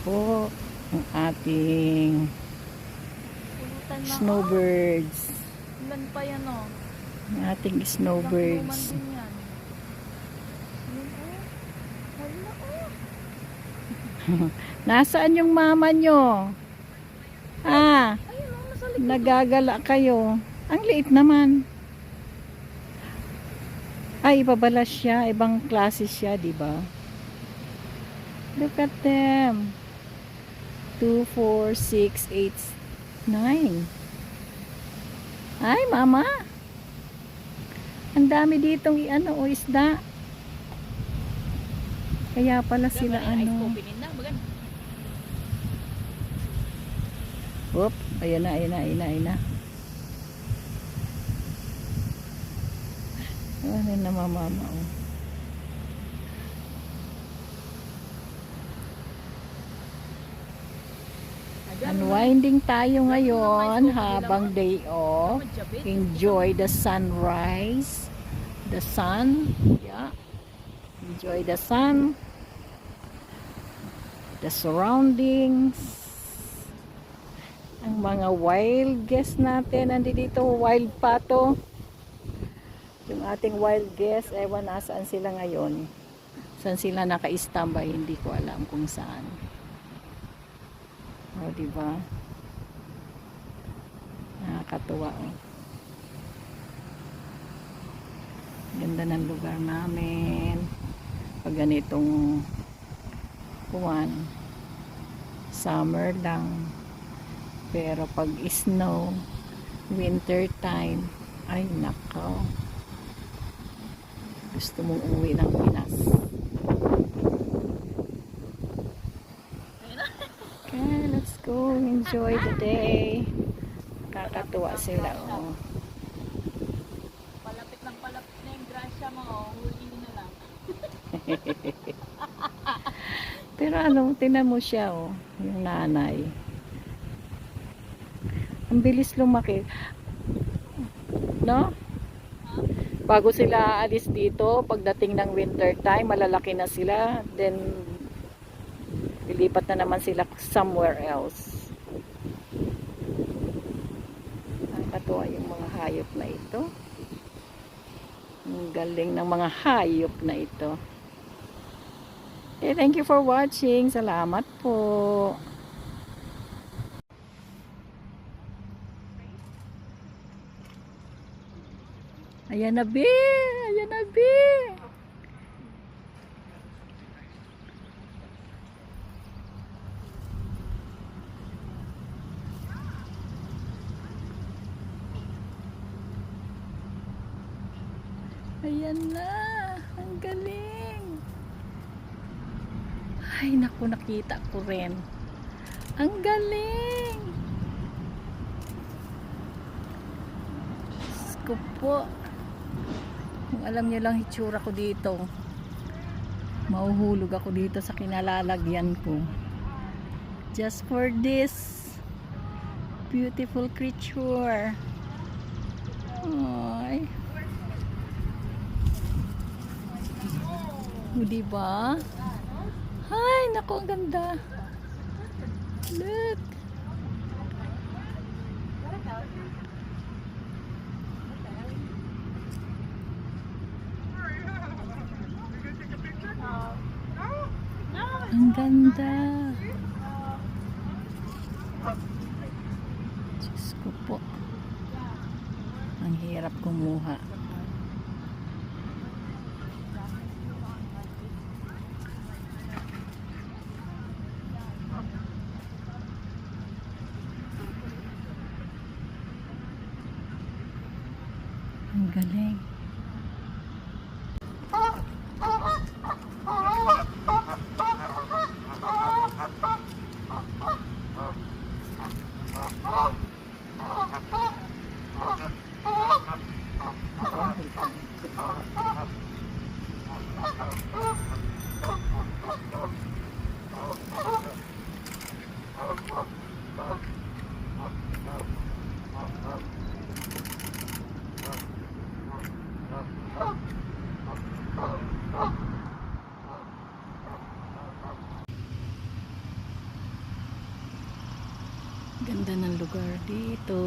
po ang ating Pulutan na. snowbirds. Ilan pa yan o? Ang ating Ilang snowbirds. din yan. Yun o. Hala o. Nasaan yung mama nyo? Ah, Ayun o, nasa likod. nagagala kayo. Ang liit naman. Ay, ibabalas siya. Ibang klase siya, di ba? Look at them. 2, 4, 6, 8, 9. Ay, mama. Ang dami ditong o isda. Kaya pala sila Oop, ayan na. Ano na mama oh. Unwinding tayo ngayon habang day off. Enjoy the sunrise. The sun. Yeah. Enjoy the sun. The surroundings. Ang mga wild guests natin. Nandito wild pato. Yung ating wild guests. Ewan nasaan sila ngayon. Saan sila naka-standby. Hindi ko alam kung saan. O, diba? Nakakatuwa, oh. Ganda ng lugar namin. Pag ganitong buwan, summer lang. Pero pag snow, winter time, ay nakaw. Gusto mong umuwi ng Pinas. Okay, let's go. Enjoy the day. Kakatuwa sila, oh. Palapit na yung grasya mo o. Huliin na lang. Pero ano, tinan mo siya, oh. Yung nanay. Ang bilis lumaki. No? Bago sila alis dito, pagdating ng winter time, malalaki na sila. Then, lilipat na naman sila somewhere else. Nakakatuwa yung mga hayop na ito. Ang galing ng mga hayop na ito. Okay, thank you for watching. Salamat po. Ayan na, be! Ayan na, be! Ayan na! Ang galing! Ay, naku, nakita ko rin. Ang galing! Diyos ko po. Kung alam niyo lang itsura ko dito, mauhulog ako dito sa kinalalagyan ko. Just for this beautiful creature. Ay. O, diba? Ay, naku, ang ganda. Look. Ang ganda. Diyos ko po. Ang hirap kumuha. Ang galing. Ganda ng lugar dito.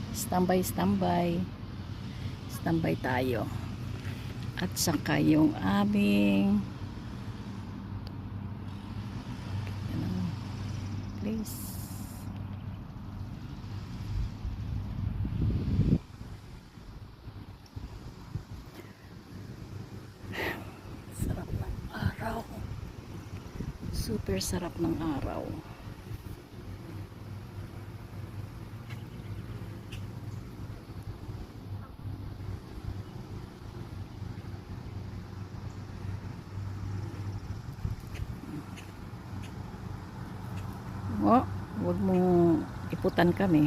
Standby, standby. Standby tayo. At saka yung aming place. Sarap ng araw. Super sarap ng araw. Oh, huwag mong iputan kami.